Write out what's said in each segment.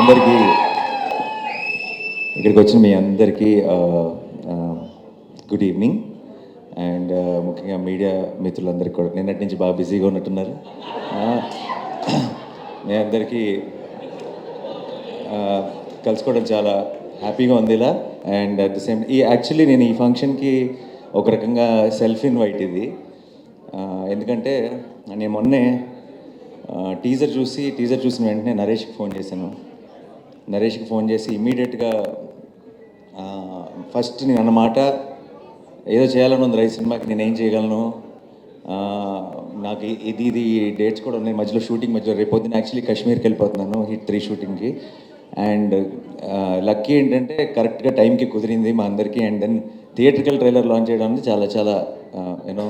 అందరికీ ఇక్కడికి వచ్చిన మీ అందరికీ గుడ్ ఈవినింగ్. అండ్ ముఖ్యంగా మీడియా మిత్రులందరికీ కూడా నిన్నటి నుంచి బాగా బిజీగా ఉన్నట్టున్నారు. మీ అందరికీ కలుసుకోవడం చాలా హ్యాపీగా ఉంది ఇలా. And at the same actually నేను ఈ ఫంక్షన్కి ఒక రకంగా సెల్ఫ్ ఇన్వైట్ ఇది. ఎందుకంటే నేను మొన్నే టీజర్ చూసిన వెంటనే నరేష్కి ఫోన్ చేశాను. నరేష్కి ఫోన్ చేసి ఇమ్మీడియట్గా ఫస్ట్ నేను అన్నమాట, ఏదో చేయాలని ఉంది ఈ సినిమాకి, నేను ఏం చేయగలను, నాకు ఇది డేట్స్ కూడా ఉన్నాయి మధ్యలో, షూటింగ్ మధ్యలో రేపు పొద్దున్న యాక్చువల్లీ కాశ్మీర్కి వెళ్ళిపోతున్నాను హిట్ 3 షూటింగ్కి. అండ్ లక్కీ ఏంటంటే కరెక్ట్గా టైంకి కుదిరింది మా అందరికీ. And then theatrical trailer launch చేయడం అనేది చాలా చాలా you know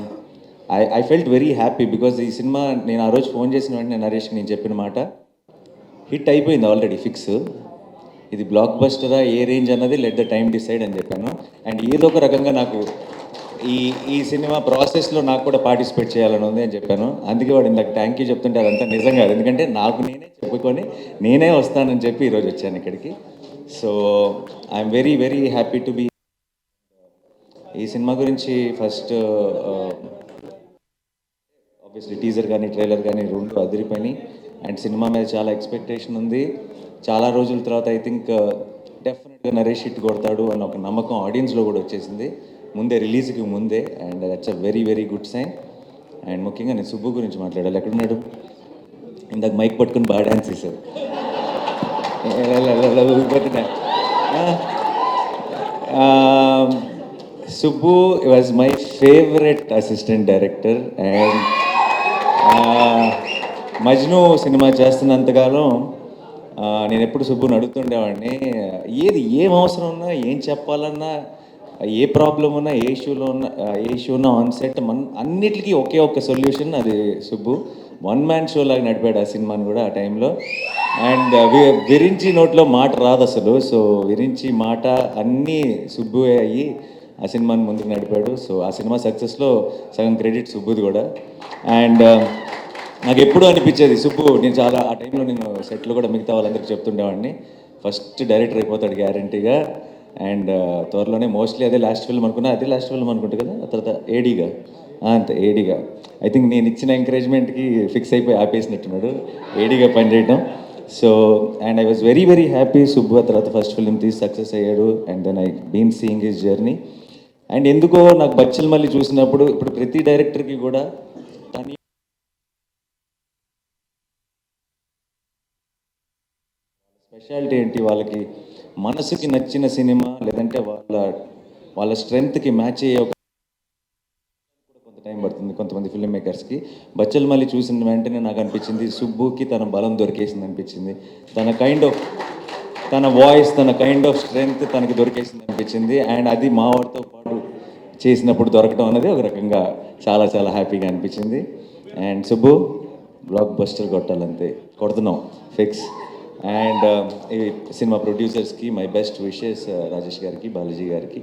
I felt very happy because ఈ సినిమా నేను ఆ రోజు ఫోన్ చేసిన వెంటనే నరేష్కి నేను చెప్పిన మాట హిట్ అయిపోయింది ఆల్రెడీ ఫిక్స్. ఇది బ్లాక్ బస్టరా ఏ రేంజ్ అన్నది లెట్ ద టైం డిసైడ్ అని చెప్పాను. అండ్ ఏదో ఒక రకంగా నాకు ఈ సినిమా ప్రాసెస్లో నాకు కూడా పార్టిసిపేట్ చేయాలని ఉంది అని చెప్పాను. అందుకే వాడు ఇందాక థ్యాంక్ యూ చెప్తుంటే అదంతా నిజం కాదు, ఎందుకంటే నాకు నేనే చెప్పుకొని నేనే వస్తానని చెప్పి ఈరోజు వచ్చాను ఇక్కడికి. So I'm very very happy to be. ఈ సినిమా గురించి ఫస్ట్ ఆబ్వియస్లీ టీజర్ కానీ ట్రైలర్ కానీ రెండు అదిరిపోయినాయి. అండ్ సినిమా మీద చాలా ఎక్స్పెక్టేషన్ ఉంది. చాలా రోజుల తర్వాత ఐ థింక్ డెఫినెట్గా నరేష్ హిట్ కొడతాడు అన్న ఒక నమ్మకం ఆడియన్స్లో కూడా వచ్చేసింది ముందే, రిలీజ్కి ముందే. And that's a very very good sign. And ముఖ్యంగా నేను సుబ్బు గురించి మాట్లాడాలి. ఎక్కడున్నాడు? ఇందాక మైక్ పట్టుకుని బాగా డ్యాన్స్ చేశారు. Subbu was my favourite assistant director. And Majnu cinema చేస్తున్నంతకాలం నేను ఎప్పుడు సుబ్బుని అడుగుతుండేవాడిని, ఏం అవసరం ఉన్నా, ఏం చెప్పాలన్నా, ఏ ప్రాబ్లం ఉన్నా, ఏ ఇష్యూ ఉన్నా ఆన్ సెట్ అన్నిటికీ ఒకే ఒక్క సొల్యూషన్, అది సుబ్బు. వన్ మ్యాన్ షో లాగా నడిపాడు ఆ సినిమాని కూడా ఆ టైంలో. అండ్ విరించి నోట్లో మాట రాదు అసలు. సో విరించి మాట అన్నీ సుబ్బువే అయ్యి ఆ సినిమాని ముందుకు నడిపాడు. సో ఆ సినిమా సక్సెస్లో సగం క్రెడిట్ సుబ్బుది కూడా. అండ్ నాకు ఎప్పుడూ అనిపించేది సుబ్బు, నేను చాలా ఆ టైంలో నేను సెట్లో కూడా మిగతా వాళ్ళందరికీ చెప్తుండేవాడిని, ఫస్ట్ డైరెక్టర్ అయిపోతాడు గ్యారంటీగా. అండ్ త్వరలోనే మోస్ట్లీ అదే లాస్ట్ ఫిల్మ్ అనుకున్నా, అదే లాస్ట్ ఫిల్మ్ అనుకుంటా కదా, ఆ తర్వాత ఏడీగా, అంతే ఏడీగా. ఐ థింక్ నేను ఇచ్చిన ఎంకరేజ్మెంట్కి ఫిక్స్ అయిపోయి ఆపేసినట్టున్నాడు ఏడీగా పనిచేయడం. So and I was very very happy. Subbu ఆ తర్వాత ఫస్ట్ ఫిల్మ్ తీసి సక్సెస్ అయ్యాడు. And then I been seeing his journey. And ఎందుకో నాకు బచ్చల్ మళ్ళీ చూసినప్పుడు, ఇప్పుడు ప్రతి డైరెక్టర్కి కూడా తను స్పెషాలిటీ ఏంటి, వాళ్ళకి మనసుకి నచ్చిన సినిమా లేదంటే వాళ్ళ స్ట్రెంగ్త్కి మ్యాచ్ అయ్యే ఒక కొంత టైం పడుతుంది కొంతమంది ఫిల్మ్ మేకర్స్కి. బచ్చల్ మళ్ళీ చూసిన వెంటనే నాకు అనిపించింది సుబ్బుకి తన బలం దొరికేసింది అనిపించింది. తన వాయిస్, తన కైండ్ ఆఫ్ స్ట్రెంగ్త్ తనకి దొరికేసింది అనిపించింది. అండ్ అది మా వాడితో పాటు చేసినప్పుడు దొరకడం అనేది ఒక రకంగా చాలా చాలా హ్యాపీగా అనిపించింది. అండ్ సుబ్బు బ్లాక్ బస్టర్ కొట్టాలంతే, కొడుతున్నాం ఫిక్స్. అండ్ ఈ సినిమా ప్రొడ్యూసర్స్కి మై బెస్ట్ విషెస్, రాజేష్ గారికి, బాలాజీ గారికి.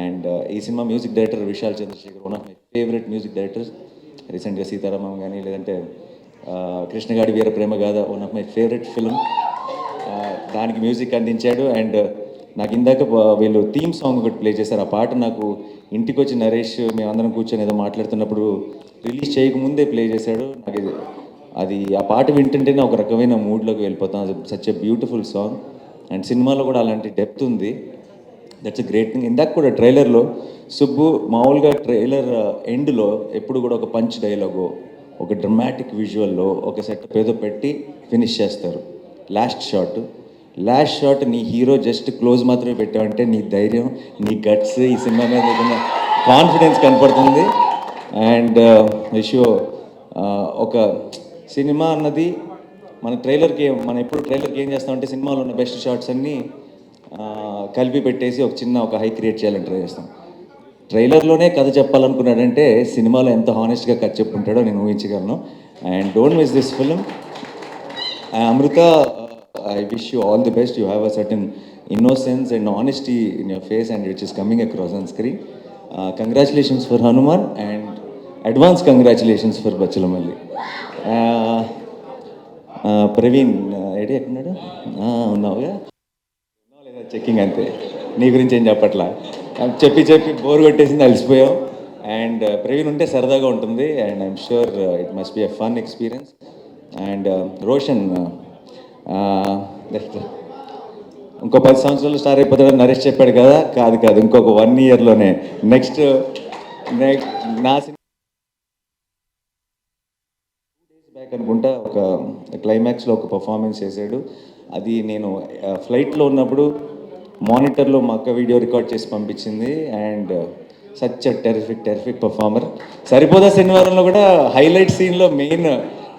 అండ్ ఈ cinema music director Vishal Chandrasekhar, one of my favourite music directors. రీసెంట్గా సీతారామం కానీ లేదంటే Krishnagadi Veera Prema Gaadha, one of my favourite film, దానికి మ్యూజిక్ అందించాడు. అండ్ నాకు ఇందాక వీళ్ళు థీమ్ సాంగ్ ఒకటి ప్లే చేశారు. ఆ పాట నాకు ఇంటికి వచ్చి నరేష్ మేమందరం కూర్చొని ఏదో మాట్లాడుతున్నప్పుడు రిలీజ్ చేయకముందే ప్లే చేశాడు. నాకు అది ఆ పాట వింటుంటేనే ఒక రకమైన మూడ్లోకి వెళ్ళిపోతాం. అది such a beautiful song. And సినిమాలో కూడా అలాంటి డెప్త్ ఉంది. That's a great thing. ఇందాక కూడా ట్రైలర్లో సుబ్బు మామూలుగా ట్రైలర్ ఎండ్లో ఎప్పుడు కూడా ఒక పంచ్ డైలాగో, ఒక డ్రమాటిక్ విజువల్లో ఒక సెటప్ ఏదో పెట్టి ఫినిష్ చేస్తారు. లాస్ట్ షాట్ నీ హీరో జస్ట్ క్లోజ్ మాత్రమే పెట్టావంటే నీ ధైర్యం, నీ గట్స్, ఈ సినిమా మీద ఏదైనా కాన్ఫిడెన్స్ కనపడుతుంది. అండ్ విషయో ఒక సినిమా అన్నది మనం ఎప్పుడు ట్రైలర్కి ఏం చేస్తామంటే సినిమాలో ఉన్న బెస్ట్ షాట్స్ అన్నీ కలిపి పెట్టేసి ఒక హై క్రియేట్ చేయాలని ట్రై చేస్తాం. ట్రైలర్లోనే కథ చెప్పాలనుకున్నాడంటే సినిమాలో ఎంత హానెస్ట్గా కథ చెప్పుంటాడో నేను ఊహించగలను. And don't miss this film. Amrutha, I wish you all the best. You have a certain innocence and honesty in your face and which is coming across on screen. Congratulations for Hanuman and advance congratulations for Bachalamalli. Praveen, idea ఎక్కడున్నాడు? ఉన్నావుగా, ఉన్నావు లేదా checking అంతే. నీ గురించి ఏం చెప్పట్లా, చెప్పి చెప్పి బోర్ కొట్టేసింది, అలసిపోయాం. అండ్ ప్రవీణ్ ఉంటే సరదాగా ఉంటుంది, and I'm sure it must be a fun experience. And Roshan ఇంకో 10 సంవత్సరాలు స్టార్ అయిపోతాడని నరేష్ చెప్పాడు కదా, కాదు కాదు, ఇంకొక 1 ఇయర్లోనే నెక్స్ట్ నా సినిమా బ్యాక్ అనుకుంటా ఒక క్లైమాక్స్లో ఒక పర్ఫార్మెన్స్ చేశాడు. అది నేను ఫ్లైట్లో ఉన్నప్పుడు మానిటర్లో మా అక్క వీడియో రికార్డ్ చేసి పంపించింది. And such terrific performer. Saripodhaa శనివారంలో కూడా హైలైట్ సీన్లో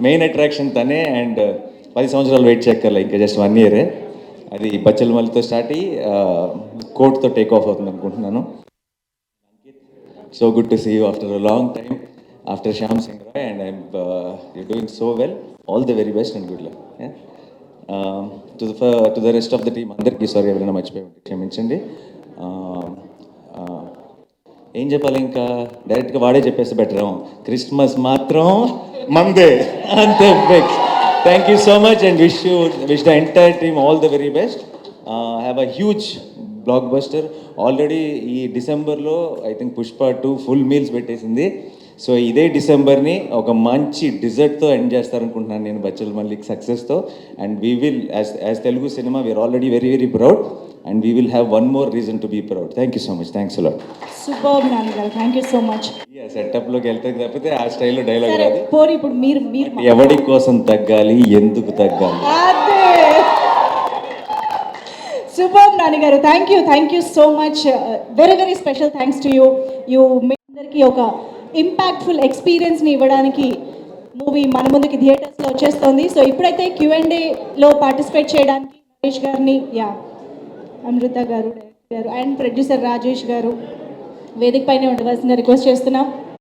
మెయిన్ అట్రాక్షన్ తనే. అండ్ 10 సంవత్సరాలు వెయిట్ చేయక్కర్లే, ఇంకా జస్ట్ 1 ఇయరే. అది బచ్చలమల్లితో స్టార్ట్ అయ్యి కోర్ట్తో టేక్ ఆఫ్ అవుతుంది అనుకుంటున్నాను. So good to see you after a long time, after Shyam Singh Roy, and you're doing so well. All the very best and good luck. Yeah? To the rest of the team, అందరికీ sorry ఎవరైనా మర్చిపోయి క్షమించండి. ఏం చెప్పాలి, ఇంకా డైరెక్ట్గా వాడే చెప్పేస్తే బెటర్ ఏమో. క్రిస్మస్ మాత్రం మందే, అంతే fix. Thank you so much and wish the entire team all the very best. Have a huge blockbuster. Already ఈ డిసెంబర్లో I think Pushpa 2 full meals పెట్టేసింది. సో ఇదే డిసెంబర్ని ఒక మంచి డిజర్ట్తో ఎండ్ చేస్తారనుకుంటున్నాను నేను, బచ్చలమల్లికి సక్సెస్తో. And we will as Telugu cinema we are already very very proud, and we will have one more reason to be proud. Thank you so much, thanks a lot. Super నాన్నగారు, థ్యాంక్ యూ సో మచ్. సెటప్లోకి వెళ్తే తప్పితే ఆ స్టైల్లో dialogue రాదు. పోనీ ఇప్పుడు మీరు ఎవడి కోసం తగ్గాలి, ఎందుకు తగ్గాలి. సూపర్ నాన్నగారు, thank you so much. Very very special thanks to you. మీ అందరికీ ఒక ఇంపాక్ట్ఫుల్ ఎక్స్పీరియన్స్ని ఇవ్వడానికి మూవీ మన ముందుకి థియేటర్స్లో వచ్చేస్తుంది. సో ఇప్పుడైతే Q&Aలో పార్టిసిపేట్ చేయడానికి నరేష్ గారిని, అమృత గారు, డైరెక్టర్ గారు అండ్ ప్రొడ్యూసర్ రాజేష్ గారు వేదిక పైన ఉండవలసిన రిక్వెస్ట్ చేస్తున్నాం.